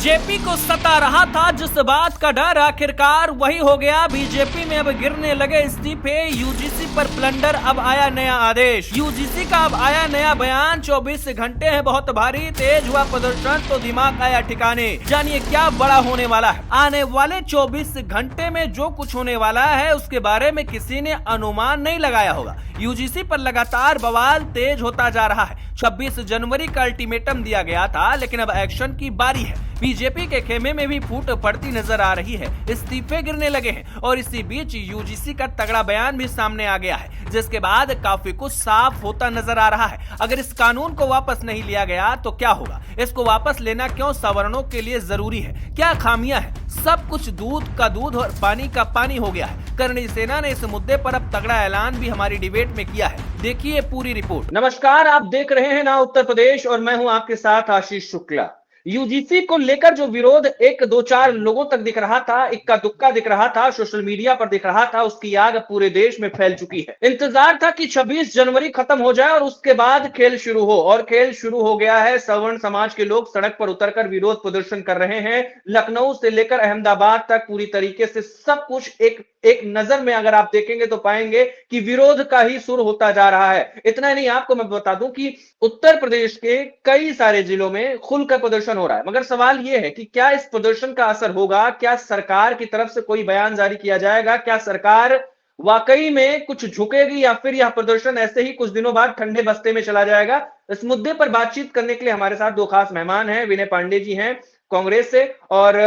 BJP को सता रहा था जिस बात का डर, आखिरकार वही हो गया। बीजेपी में अब गिरने लगे इस्तीफे। यूजीसी पर प्लंडर, अब आया नया आदेश। यूजीसी का अब आया नया बयान। 24 घंटे हैं बहुत भारी, तेज हुआ प्रदर्शन तो दिमाग आया ठिकाने। जानिए क्या बड़ा होने वाला है। आने वाले 24 घंटे में जो कुछ होने वाला है उसके बारे में किसी ने अनुमान नहीं लगाया होगा। यूजीसी पर लगातार बवाल तेज होता जा रहा है। 26 जनवरी का अल्टीमेटम दिया गया था, लेकिन अब एक्शन की बारी है। बीजेपी के खेमे में भी फूट पड़ती नजर आ रही है। इस्तीफे गिरने लगे हैं और इसी बीच यूजीसी का तगड़ा बयान भी सामने आ गया है, जिसके बाद काफी कुछ साफ होता नजर आ रहा है। अगर इस कानून को वापस नहीं लिया गया तो क्या होगा? इसको वापस लेना क्यों सवर्णों के लिए जरूरी है? क्या खामियां हैं? सब कुछ दूध का दूध और पानी का पानी हो गया है। करणी सेना ने इस मुद्दे पर अब तगड़ा ऐलान भी हमारी डिबेट में किया है। देखिए पूरी रिपोर्ट। नमस्कार, आप देख रहे हैं ना उत्तर प्रदेश और मैं हूं आपके साथ आशीष शुक्ला। यूजीसी को लेकर जो विरोध एक दो चार लोगों तक दिख रहा था, इक्का दुक्का दिख रहा था, सोशल मीडिया पर दिख रहा था, उसकी आग पूरे देश में फैल चुकी है। इंतजार था कि 26 जनवरी खत्म हो जाए और उसके बाद खेल शुरू हो, और खेल शुरू हो गया है। सवर्ण समाज के लोग सड़क पर उतरकर विरोध प्रदर्शन कर रहे हैं। लखनऊ से लेकर अहमदाबाद तक पूरी तरीके से सब कुछ एक नजर में अगर आप देखेंगे तो पाएंगे कि विरोध का ही सुर होता जा रहा है। इतना नहीं, आपको मैं बता दूं कि उत्तर प्रदेश के कई सारे जिलों में खुलकर प्रदर्शन हो रहा है। मगर सवाल यह है कि क्या इस प्रदर्शन का असर होगा? क्या सरकार की तरफ से कोई बयान जारी किया जाएगा? क्या सरकार वाकई में कुछ झुकेगी या फिर यह प्रदर्शन ऐसे ही कुछ दिनों बाद ठंडे बस्ते में चला जाएगा? इस मुद्दे पर बातचीत करने के लिए हमारे साथ दो खास मेहमान हैं। विनय पांडे जी हैं कांग्रेस से, और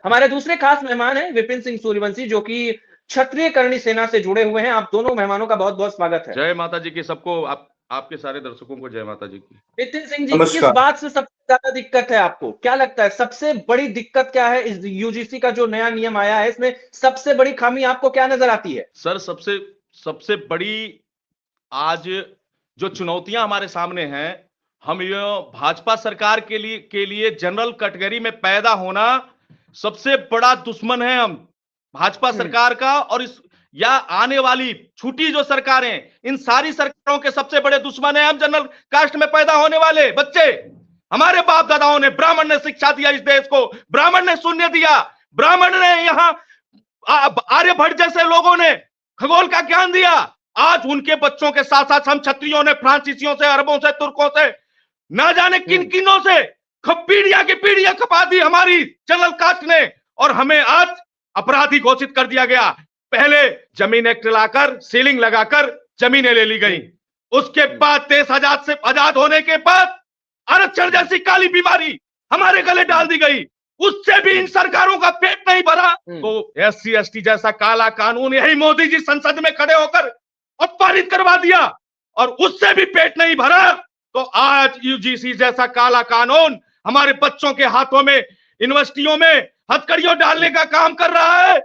हमारे दूसरे खास मेहमान हैं विपिन सिंह सूर्यवंशी, जो कि क्षत्रिय करणी सेना से जुड़े हुए हैं। आप दोनों मेहमानों का बहुत बहुत स्वागत है। जय माता जी की सबको, आपके सारे दर्शकों को जय माता जी की। नितिन सिंह जी, किस बात से सबसे ज्यादा दिक्कत है आपको? क्या लगता है सबसे बड़ी दिक्कत क्या है? इस यूजीसी का जो नया नियम आया है, इसमें सबसे बड़ी खामी आपको क्या नजर आती है? सर, सबसे बड़ी आज जो चुनौतियां हमारे सामने हैं, हम ये भाजपा सरकार के लिए जनरल कैटेगरी में पैदा होना सबसे बड़ा दुश्मन है हम भाजपा सरकार का। और इस या आने वाली छूटी जो सरकारें, इन सारी सरकारों के सबसे बड़े दुश्मन है हम जनरल कास्ट में पैदा होने वाले बच्चे। हमारे बाप दादाओं ने, ब्राह्मण ने शिक्षा दिया इस देश को, ब्राह्मण ने शून्य दिया, ब्राह्मण ने यहां आर्यभट्ट जैसे लोगों ने खगोल का ज्ञान दिया। आज उनके बच्चों के साथ साथ हम क्षत्रियों ने फ्रांसीसियों से, अरबों से, तुर्कों से, ना जाने किन किनों से पीढ़ियां की पीढ़ियां खपा दी हमारी जनरल कास्ट ने, और हमें आज अपराधी घोषित कर दिया गया। पहले जमीन एक्ट लाकर सीलिंग लगाकर जमीनें ले ली गई, उसके बाद देश आजाद होने के बाद आरक्षण जैसी काली बीमारी हमारे गले डाल दी गई, उससे भी इन सरकारों का पेट नहीं भरा। तो SC ST जैसा काला कानून यही मोदी जी संसद में खड़े होकर पारित करवा दिया, और उससे भी पेट नहीं भरा। तो आज यूजीसी जैसा काला कानून हमारे बच्चों के हाथों में, यूनिवर्सिटियों में हथकड़ियों डालने का काम कर रहा है।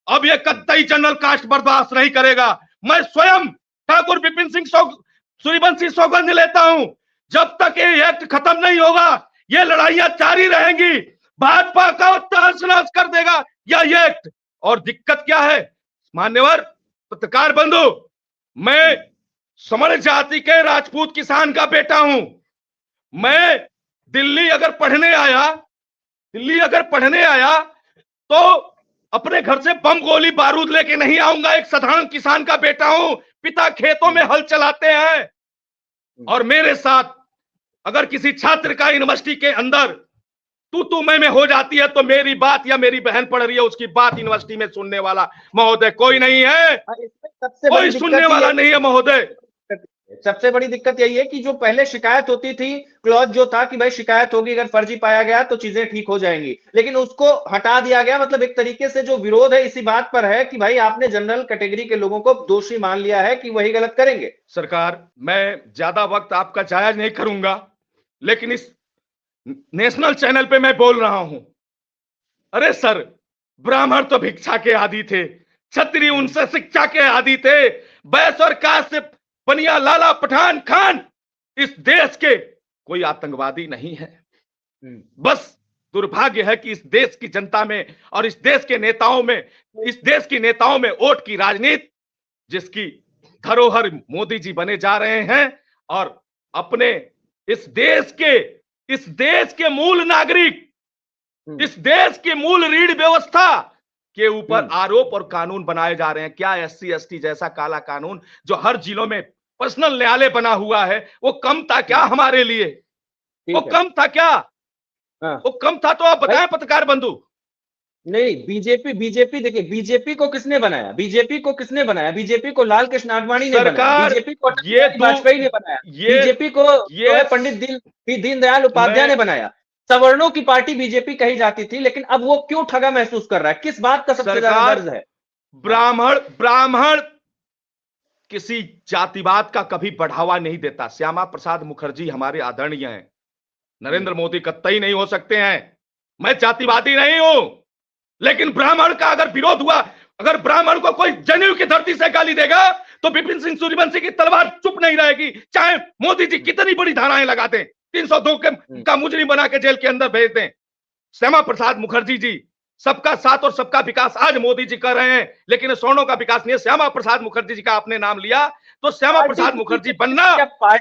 अब ये कतई जनरल कास्ट बर्दाश्त नहीं करेगा। मैं स्वयं ठाकुर विपिन सिंह सूर्यवंशी सौगंध लेता हूं, जब तक ये एक्ट खत्म नहीं होगा ये लड़ाइयां जारी रहेंगी। भाजपा का तहस नहस कर देगा यह एक्ट। और दिक्कत क्या है मान्यवर पत्रकार बंधु, मैं समण जाति के राजपूत किसान का बेटा हूं। मैं दिल्ली अगर पढ़ने आया तो अपने घर से बम गोली बारूद लेके नहीं आऊंगा। एक साधारण किसान का बेटा हूं, पिता खेतों में हल चलाते हैं, और मेरे साथ अगर किसी छात्र का यूनिवर्सिटी के अंदर तू मैं हो जाती है तो मेरी बात, या मेरी बहन पढ़ रही है उसकी बात यूनिवर्सिटी में सुनने वाला महोदय कोई नहीं है, कोई सुनने वाला नहीं है महोदय। सबसे बड़ी दिक्कत यही है कि जो पहले शिकायत होती थी, क्लॉज जो था कि भाई शिकायत होगी, अगर फर्जी पाया गया तो चीजें ठीक हो जाएंगी, लेकिन उसको हटा दिया गया। मतलब एक तरीके से जो विरोध है इसी बात पर है कि भाई आपने जनरल कैटेगरी के लोगों को दोषी मान लिया है कि वही गलत करेंगे। सरकार, मैं ज्यादा वक्त आपका जाया नहीं करूंगा, लेकिन इस नेशनल चैनल पे मैं बोल रहा हूं। अरे सर, ब्राह्मण तो भिक्षा के आदी थे, क्षत्रिय उनसे शिक्षा के आदी थे, बैस और काश से बनिया लाला पठान खान इस देश के कोई आतंकवादी नहीं है। बस दुर्भाग्य है कि इस देश की जनता में और इस देश की नेताओं में वोट की राजनीति, जिसकी धरोहर मोदी जी बने जा रहे हैं, और अपने इस देश के मूल नागरिक इस देश की मूल रीढ़ व्यवस्था के ऊपर आरोप और कानून बनाए जा रहे हैं। क्या SC ST जैसा काला कानून जो हर जिलों में पर्सनल न्यायालय बना हुआ है, वो कम था क्या हमारे लिए? वो कम था क्या? वो कम था तो आप बताएं पत्रकार बंधु। नहीं, बीजेपी देखिए, बीजेपी को किसने बनाया? बीजेपी को लाल कृष्ण आडवाणी ने बनाया, बीजेपी को अटल बिहारी वाजपेयी ने बनाया, बीजेपी को जो है पंडित दीनदयाल उपाध्याय ने बनाया। सवर्णों की पार्टी बीजेपी कही जाती थी, लेकिन अब वो क्यों ठगा महसूस कर रहा है? किस बात का सबसे ज्यादा दर्द है? ब्राह्मण किसी जातिवाद का कभी बढ़ावा नहीं देता। श्यामा प्रसाद मुखर्जी हमारे आदरणीय हैं, नरेंद्र मोदी कतई नहीं हो सकते हैं। मैं जातिवादी नहीं हूं, लेकिन ब्राह्मण का अगर विरोध हुआ, अगर ब्राह्मण को कोई जनेऊ की धरती से गाली देगा तो विपिन सिंह सूर्यवंशी की तलवार चुप नहीं रहेगी, चाहे मोदी जी कितनी बड़ी धाराएं लगा दें, 302 का मुजरिम बना के जेल के अंदर भेज दें। श्यामा प्रसाद मुखर्जी जी, सबका साथ और सबका विकास आज मोदी जी कर रहे हैं, लेकिन स्वर्णों का विकास नहीं है। श्यामा प्रसाद मुखर्जी जी का आपने नाम लिया, तो श्यामा प्रसाद मुखर्जी बनना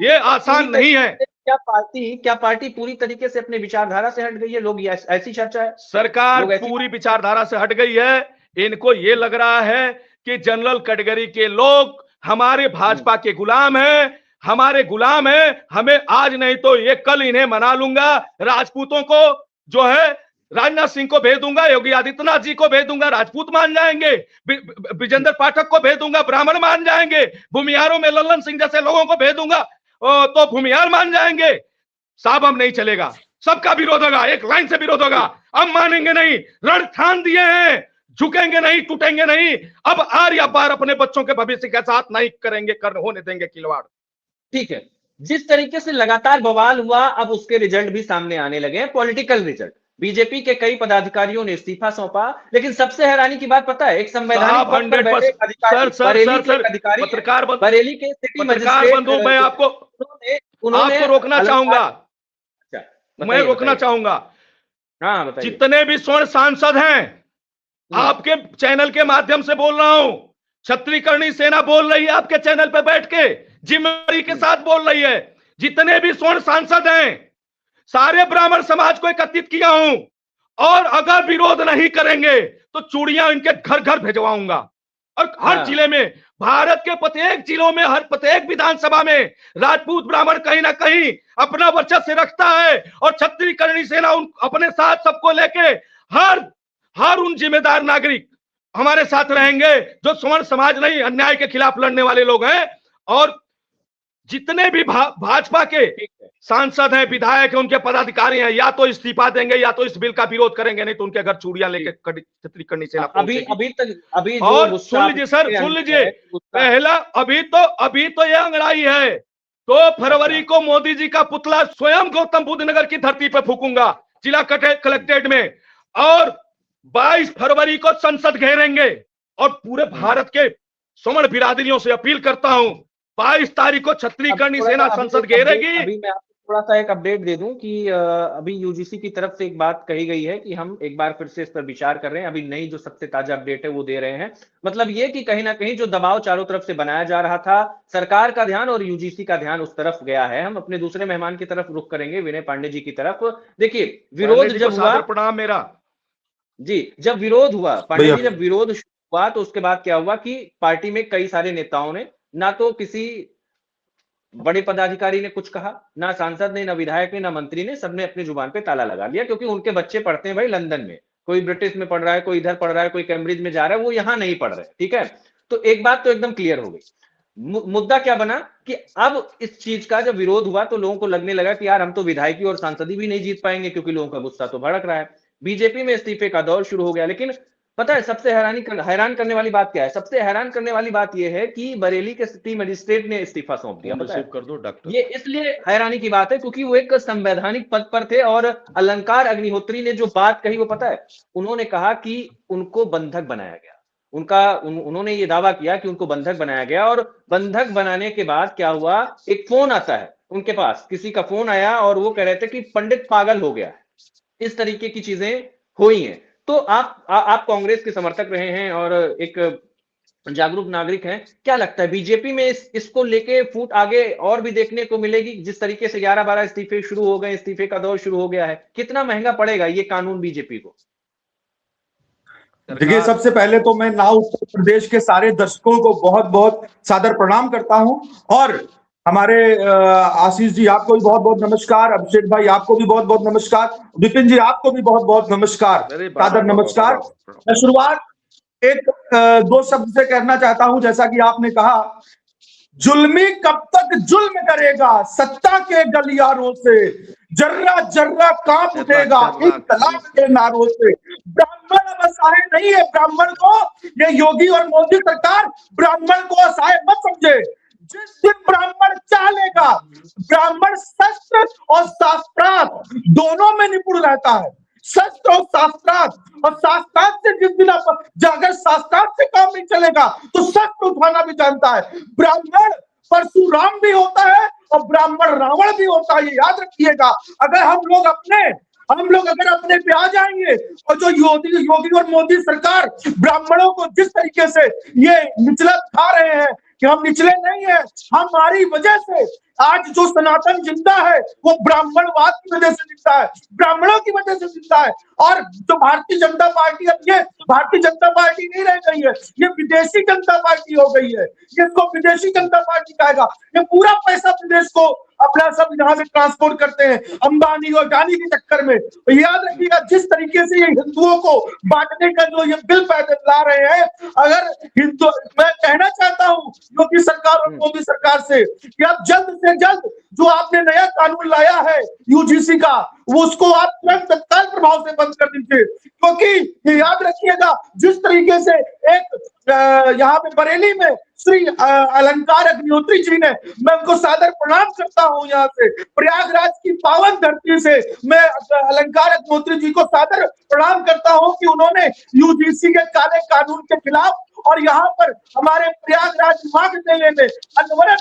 ये आसान नहीं है। क्या पार्टी पूरी तरीके से अपने विचारधारा से हट गई है? लोग ऐसी चर्चा है, सरकार पूरी विचारधारा से हट गई है। इनको ये लग रहा है कि जनरल कैटेगरी के लोग हमारे भाजपा के गुलाम हैं, हमारे गुलाम हैं, हमें आज नहीं तो ये कल इन्हें मना लूंगा। राजपूतों को जो है राजनाथ सिंह को भेज दूंगा, योगी आदित्यनाथ जी को भेज दूंगा, राजपूत मान जाएंगे, विजेंद्र पाठक को भेज दूंगा, ब्राह्मण मान जाएंगे, भूमिहारों में लल्लन सिंह जैसे लोगों को भेज दूंगा तो भूमिहार मान जाएंगे। साहब हम नहीं चलेगा, सबका विरोध होगा, एक लाइन से विरोध होगा। अब मानेंगे नहीं, रण ठान दिए हैं, झुकेंगे नहीं, टूटेंगे नहीं। अब आर या पार अपने बच्चों के भविष्य के साथ नहीं करेंगे, होने देंगे खिलवाड़। ठीक है, जिस तरीके से लगातार बवाल हुआ, अब उसके रिजल्ट भी सामने आने लगे हैं, पॉलिटिकल रिजल्ट। बीजेपी के कई पदाधिकारियों ने इस्तीफा सौंपा, लेकिन सबसे हैरानी की बात पता है, एक संवैधानिक पद पर बैठे अधिकारी बरेली के सिटी मजिस्ट्रेट, मैं आपको रोकना चाहूंगा, मैं रोकना चाहूंगा। हाँ बताइए। जितने भी स्वर्ण सांसद हैं, आपके चैनल के माध्यम से बोल रहा हूं, छत्तीसगढ़ी सेना बोल रही है आपके चैनल पे बैठ के, जिम्मेदारी के साथ बोल रही है। जितने भी स्वर्ण सांसद हैं, सारे ब्राह्मण समाज को एकत्रित किया हूं, और अगर विरोध नहीं करेंगे तो चूड़ियां इनके घर घर भेजवाऊंगा। और हर जिले में, भारत के प्रत्येक जिलों में, हर प्रत्येक विधानसभा में राजपूत ब्राह्मण कहीं ना कहीं अपना वर्चस्व रखता है, और छत्तीसगढ़ी सेना अपने साथ सबको लेके हर उन जिम्मेदार नागरिक हमारे साथ रहेंगे जो स्वर्ण समाज नहीं, अन्याय के खिलाफ लड़ने वाले लोग हैं। और जितने भी भाजपा के सांसद हैं, विधायक हैं, उनके पदाधिकारी हैं, या तो इस्तीफा देंगे या तो इस बिल का विरोध करेंगे, नहीं तो उनके घर चूड़ियां लेके छत्तीसगढ़ी सेना अभी और सुन लीजिए सर, सुन लीजिए, पहला अभी तो ये अंगड़ाई है। 2 फरवरी को मोदी जी का पुतला स्वयं गौतम बुद्ध नगर की धरती पर फूकूंगा, जिला कलेक्ट्रेट में, और 22 फरवरी को संसद घेरेंगे। और पूरे भारत के स्वर्ण बिरादरियों से अपील करता हूं, 22 तारीख को छत्तीसगढ़ी सेना संसद घेरेगी। अभी मैं आपको थोड़ा सा एक अपडेट दे दूं कि अभी यूजीसी की तरफ से एक बात कही गई है कि हम एक बार फिर से इस पर विचार कर रहे हैं। अभी नई जो सबसे ताजा अपडेट है वो दे रहे हैं। मतलब ये कि कहीं ना कहीं जो दबाव चारों तरफ से बनाया जा रहा था, सरकार का ध्यान और यूजीसी का ध्यान उस तरफ गया है। हम अपने दूसरे मेहमान की तरफ रुख करेंगे, विनय पांडे जी की तरफ। देखिए, विरोध जब हुआ, प्रणाम मेरा जी, जब विरोध हुआ पांडे जी, जब विरोध हुआ तो उसके बाद क्या हुआ कि पार्टी में कई सारे नेताओं ने, ना तो किसी बड़े पदाधिकारी ने कुछ कहा, ना सांसद ने, ना विधायक ने, ना मंत्री ने, सबने अपनी जुबान पे ताला लगा लिया, क्योंकि उनके बच्चे पढ़ते हैं भाई लंदन में, कोई ब्रिटिश में पढ़ रहा है, कोई इधर पढ़ रहा है, कोई कैम्ब्रिज में जा रहा है, वो यहां नहीं पढ़ रहे। ठीक है, तो एक बात तो एकदम क्लियर हो गई। मुद्दा क्या बना कि अब इस चीज का जब विरोध हुआ तो लोगों को लगने लगा कि यार हम तो विधायकी और सांसदी भी नहीं जीत पाएंगे, क्योंकि लोगों का गुस्सा तो भड़क रहा है। बीजेपी में इस्तीफे का दौर शुरू हो गया। लेकिन पता है सबसे हैरान करने वाली बात क्या है? सबसे हैरान करने वाली बात यह है कि बरेली के सिटी मजिस्ट्रेट ने इस्तीफा सौंप दिया। पता है कर दो डॉक्टर, ये इसलिए हैरानी की बात है क्योंकि वो एक संवैधानिक पद पर थे, और अलंकार अग्निहोत्री ने जो बात कही वो पता है, उन्होंने कहा कि उनको बंधक बनाया गया। उन्होंने ये दावा किया कि उनको बंधक बनाया गया, और बंधक बनाने के बाद क्या हुआ, एक फोन आता है उनके पास, किसी का फोन आया और वो कह रहे थे कि पंडित पागल हो गया है। इस तरीके की चीजें हुई हैं। तो आप कांग्रेस के समर्थक रहे हैं और एक जागरूक नागरिक हैं, क्या लगता है बीजेपी में इसको लेके फूट आगे और भी देखने को मिलेगी? जिस तरीके से 11-12 इस्तीफे शुरू हो गए, इस्तीफे का दौर शुरू हो गया है, कितना महंगा पड़ेगा ये कानून बीजेपी को? देखिए, सबसे पहले तो मैं नाउ उत्तर प्रदेश के सारे दर्शकों को बहुत बहुत सादर प्रणाम करता हूं, और हमारे आशीष जी आपको भी बहुत बहुत नमस्कार, अभिषेक भाई आपको भी बहुत बहुत नमस्कार, विपिन जी आपको भी बहुत बहुत नमस्कार, सादर नमस्कार। मैं शुरुआत एक दो शब्द से कहना चाहता हूं, जैसा कि आपने कहा, जुल्मी कब तक जुल्म करेगा, सत्ता के गलियारों से जर्रा जर्रा कांप उठेगा इनकलाब के नारों से। ब्राह्मण अब असहाय नहीं है, ब्राह्मण को ये योगी और मोदी सरकार ब्राह्मण को असहाय मत समझे। जिस दिन ब्राह्मण चाह लेगा, ब्राह्मण शस्त्र और शास्त्रार्थ दोनों में निपुण रहता है, शस्त्र और शास्त्रार्थ, और शास्त्रार्थ से जिस दिन अगर शास्त्रार्थ से काम नहीं चलेगा तो शस्त्र उठाना भी जानता है। ब्राह्मण परशुराम भी होता है और ब्राह्मण रावण भी होता है, ये याद रखिएगा। अगर हम लोग अगर अपने पे आ जाएंगे, और जो योगी और मोदी सरकार ब्राह्मणों को जिस तरीके से ये निचला दिखा रहे हैं कि हम निचले नहीं है, हमारी वजह से आज जो सनातन जिंदा है वो ब्राह्मणवाद की वजह से जिंदा है, ब्राह्मणों की वजह से जिंदा है। और जो भारतीय जनता पार्टी, अब ये भारतीय जनता पार्टी नहीं रह गई है, ये विदेशी जनता पार्टी हो गई है, इसको विदेशी जनता पार्टी कहेगा। ये पूरा पैसा विदेश को अपना सब यहाँ से ट्रांसपोर्ट करते हैं अंबानी और अडानी के चक्कर में। तो याद रखिएगा, जिस तरीके से ये हिंदुओं को बांटने का जो ये बिल पैदल ला रहे हैं, अगर हिंदू, मैं कहना चाहता हूँ योगी सरकार और मोदी सरकार से कि आप जल्द से जल्द जो आपने नया कानून लाया है यूजीसी का, वो उसको आप तुरंत तत्काल प्रभाव से बंद कर दीजिए। क्योंकि ये याद रखिएगा, जिस तरीके से एक यहाँ पे बरेली में श्री अलंकार अग्निहोत्री जी ने, मैं उनको सादर प्रणाम करता हूँ, यहाँ से प्रयागराज की पावन धरती से मैं अलंकार अग्निहोत्री जी को सादर प्रणाम करता हूँ कि उन्होंने यूजीसी के काले कानून के खिलाफ, और यहाँ पर हमारे प्रयागराज माघ मेले में अनवरत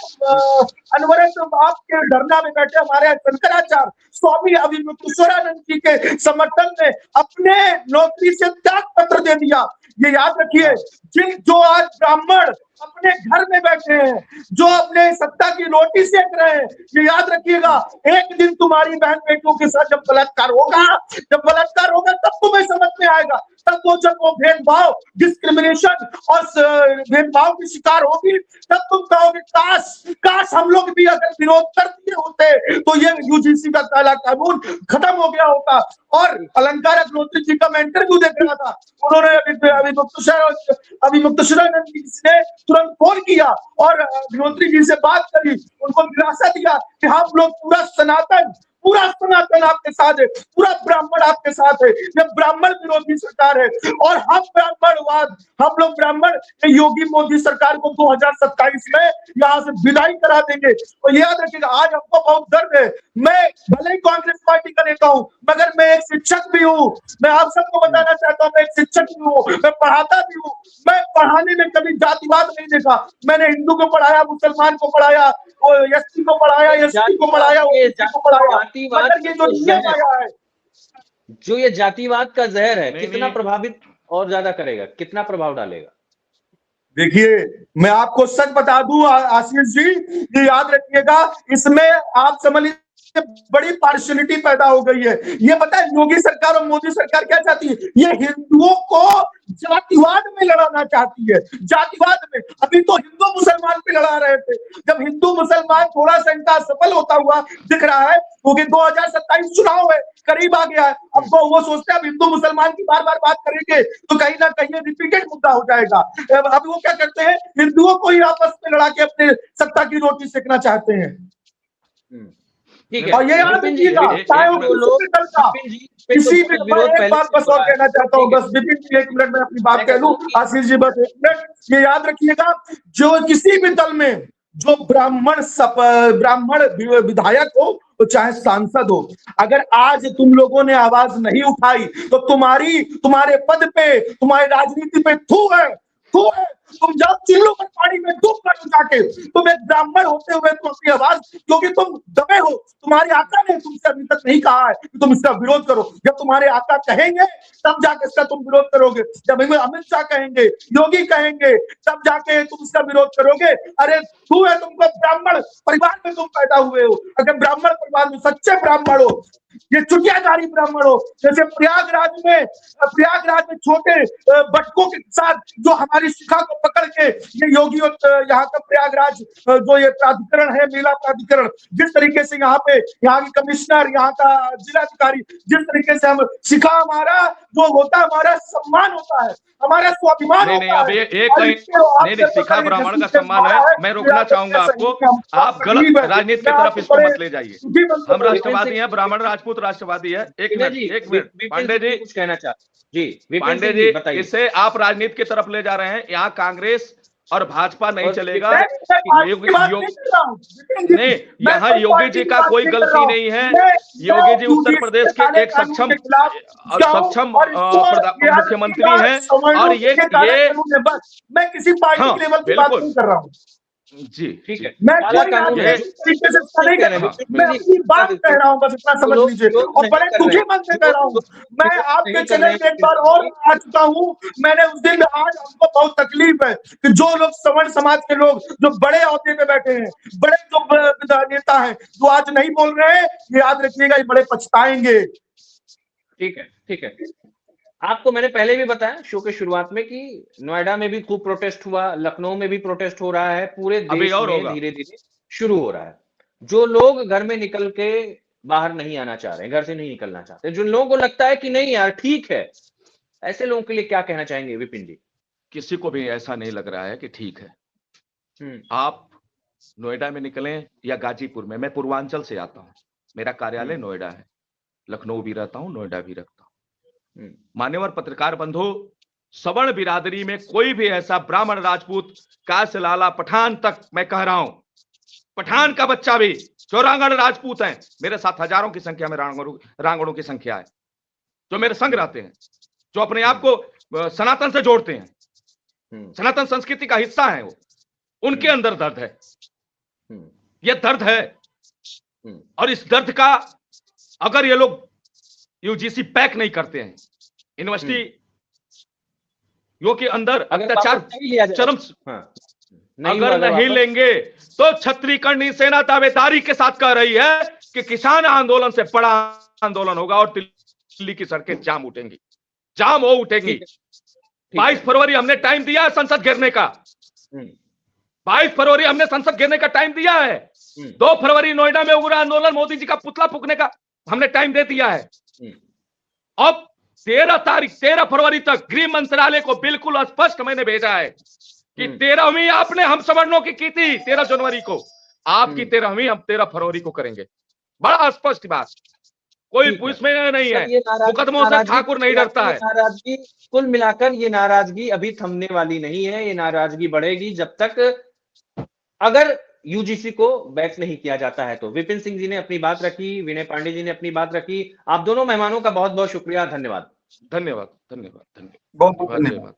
आपके धरना में बैठे हमारे शंकराचार्य स्वामी अभिमुक्तेश्वरानंद जी के समर्थन में अपने नौकरी से त्याग पत्र दे दिया। ये याद रखिए, जो आज ब्राह्मण अपने घर में बैठे हैं, जो अपने सत्ता की रोटी सेक रहे हैं, ये याद रखिएगा, एक दिन तुम्हारी बहन बेटियों के साथ जब बलात्कार होगा तब तुम्हें समझ में आएगा, तब जब वो भेदभाव, डिस्क्रिमिनेशन और भेदभाव की शिकार होगी, तब तुम कहोगे काश हम लोग भी अगर विरोध कर दिए होते तो ये यूजीसी का काला कानून खत्म हो गया होता। और अलंकार अग्निहोत्री जी का मैं इंटरव्यू देख रहा था, उन्होंने अभिमुक्तेश्वरानंद जी ने तुरंत फोन किया और अग्निहोत्री जी से बात करी, उनको दिलासा दिया कि हम लोग पूरा सनातन आपके साथ है, पूरा ब्राह्मण आपके साथ है, ये ब्राह्मण विरोधी सरकार है, और हम लोग ब्राह्मण योगी मोदी सरकार को 2027 में यहाँ से विदाई करा देंगे। और याद रखिएगा, आज हमको बहुत दर्द है, मैं भले ही कांग्रेस पार्टी का नेता हूँ, मगर मैं एक शिक्षक भी हूँ, मैं आप सबको बताना चाहता हूँ, मैं एक शिक्षक भी हूँ, मैं पढ़ाता भी हूँ। मैं पढ़ाने में कभी जातिवाद नहीं देखा, मैंने हिंदू को पढ़ाया, मुसलमान को पढ़ाया, एसटी को पढ़ाया, एसटी को पढ़ाया, ओबीसी को पढ़ाया। जो ये जातिवाद का जहर है, कितना प्रभावित और ज्यादा करेगा, कितना प्रभाव डालेगा? देखिए, मैं आपको सच बता दूं आशीष जी, ये याद रखिएगा, इसमें आप समझ लीजिए बड़ी पार्शियलिटी पैदा हो गई है। ये पता है योगी सरकार और मोदी सरकार क्या चाहती है? ये हिंदुओं को जातिवाद में लड़ाना चाहती है, जातिवाद में। अभी तो हिंदू मुसलमान पे लड़ा रहे थे, जब हिंदू मुसलमान थोड़ा सा इनका सफल होता हुआ दिख रहा है, क्योंकि 2027 चुनाव है, करीब आ गया है, अब वो सोचते हैं अब हिंदू मुसलमान की बार बार बात करेंगे तो कहीं ना कहीं रिपीटेड मुद्दा हो जाएगा। अब वो क्या करते हैं, हिंदुओं को ही आपस में लड़ा के अपने सत्ता की रोटी सेकना चाहते हैं। और ये याद रखिएगा, चाहे वो किसी भी, एक बात बस और कहना चाहता हूँ, बस विपिन जी 1 मिनट में अपनी बात कह लूं, आशीष जी बस 1 मिनट, ये याद रखिएगा, जो किसी भी दल में जो ब्राह्मण विधायक हो, तो चाहे सांसद हो, अगर आज तुम लोगों ने आवाज नहीं उठाई तो तुम्हारे पद पे, तुम्हारी राजनीति पे थू है। तुम जाओ चिल्लो पर पानी में डूब कर जाके, तुम एक ब्राह्मण होते हुए तुम अपनी आवाज, क्योंकि तुम दबे हो, तुम्हारे आका ने तुमसे अभी तक नहीं कहा है कि तुम इसका विरोध करो। जब तुम्हारे आका कहेंगे तब जाके इसका तुम विरोध करोगे। जब अमित शाह कहेंगे, योगी कहेंगे, तब जाके तुम इसका विरोध करोगे। अरे तू है, तुमको ब्राह्मण परिवार में तुम पैदा हुए हो, अगर ब्राह्मण परिवार में सच्चे ब्राह्मण हो, ये चुटियादारी ब्राह्मण हो, जैसे प्रयागराज में छोटे बटकों के साथ जो हमारी शिखा को पकड़ के ये योगी यहाँ का प्रयागराज जो ये प्राधिकरण है, मेला प्राधिकरण, जिस तरीके से यहाँ पे यहाँ की कमिश्नर, यहाँ का जिलाधिकारी, जिस तरीके से हम शिखा, हमारा जो होता है, हमारा सम्मान होता है, हमारा स्वाभिमान नहीं, होता अब है। नहीं, शिखा ब्राह्मण का सम्मान है। मैं रोकना चाहूंगा आपको, आप गलत राजनीति की तरफ इसको मत ले जाइए। हम राष्ट्रवादी हैं, ब्राह्मण राजपूत राष्ट्रवादी है। एक मिनट पांडे जी, कुछ कहना चाहते जी, पांडे जी, इससे आप राजनीति की तरफ ले जा रहे हैं। यहाँ कांग्रेस और भाजपा नहीं चलेगा। नहीं, यहाँ योगी जी का कोई गलती नहीं है। योगी जी उत्तर प्रदेश के एक सक्षम मुख्यमंत्री हैं, और ये मैं किसी पार्टी के लेवल की बात नहीं कर रहा हूँ जी, ठीक है। मैं अपनी बात कह रहा हूँ, बस इतना समझ लीजिए, और बड़े दुखी मन से कह रहा हूँ। मैं आपके चैनल में एक बार और आ चुका हूँ। मैंने उस दिन, आज हमको बहुत तकलीफ है कि जो लोग सवर्ण समाज के लोग जो बड़े ओहदे पे बैठे हैं, बड़े जो नेता हैं, जो आज नहीं बोल रहे हैं, ये याद रखिएगा, ये बड़े पछताएंगे। ठीक है, ठीक है। आपको मैंने पहले भी बताया शो के शुरुआत में कि नोएडा में भी खूब प्रोटेस्ट हुआ, लखनऊ में भी प्रोटेस्ट हो रहा है, पूरे देश में धीरे धीरे शुरू हो रहा है। जो लोग घर में निकल के बाहर नहीं आना चाह रहे, घर से नहीं निकलना चाहते, जो लोगों को लगता है कि नहीं यार ठीक है, ऐसे लोगों के लिए क्या कहना चाहेंगे विपिन जी? किसी को भी ऐसा नहीं लग रहा है कि ठीक है। आप नोएडा में निकलें या गाजीपुर में, मैं पूर्वांचल से आता हूं, मेरा कार्यालय नोएडा है, लखनऊ भी रहता हूं, नोएडा भी रखता हूं। मान्यवर पत्रकार बंधु, सवर्ण बिरादरी में कोई भी ऐसा ब्राह्मण, राजपूत, काश लाला, पठान तक, मैं कह रहा हूं, पठान का बच्चा भी, जो रांगड़ राजपूत हैं, मेरे साथ हजारों की संख्या में रांगड़ों की संख्या है, जो मेरे संग रहते हैं, जो अपने आप को सनातन से जोड़ते हैं, सनातन संस्कृति का हिस्सा है, वो उनके अंदर दर्द है, ये दर्द है। और इस दर्द का अगर ये लोग यूजीसी पैक नहीं करते हैं, यूनिवर्सिटी यो के अंदर अत्याचार चरम अगर नहीं लेंगे, तो छत्तीसगढ़ सेना दावेदारी के साथ कह रही है कि किसान आंदोलन से बड़ा आंदोलन होगा और दिल्ली की सड़कें जाम उठेंगी, जाम हो उठेंगी। 22 फरवरी हमने टाइम दिया है संसद घेरने का, 22 फरवरी हमने संसद घेरने का टाइम दिया है। 2 फरवरी नोएडा में उग्र आंदोलन, मोदी जी का पुतला फूकने का हमने टाइम दे दिया है। अब 13 फरवरी तक गृह मंत्रालय को बिल्कुल स्पष्ट मैंने भेजा है कि 13वीं आपने हम सवर्णों की थी 13 जनवरी को, आपकी 13वीं हम 13 फरवरी को करेंगे। बड़ा स्पष्ट बात, कोई पूछ में नहीं है, मुकदमों से ठाकुर नहीं डरता है। नाराजगी कुल मिलाकर ये नाराजगी अभी थमने वाली नहीं है, ये नाराजगी बढ़ेगी जब तक अगर यूजीसी को बैक नहीं किया जाता है। तो विपिन सिंह जी ने अपनी बात रखी, विनय पांडे जी ने अपनी बात रखी। आप दोनों मेहमानों का बहुत बहुत शुक्रिया, धन्यवाद। धन्यवाद, धन्यवाद, बहुत धन्यवाद।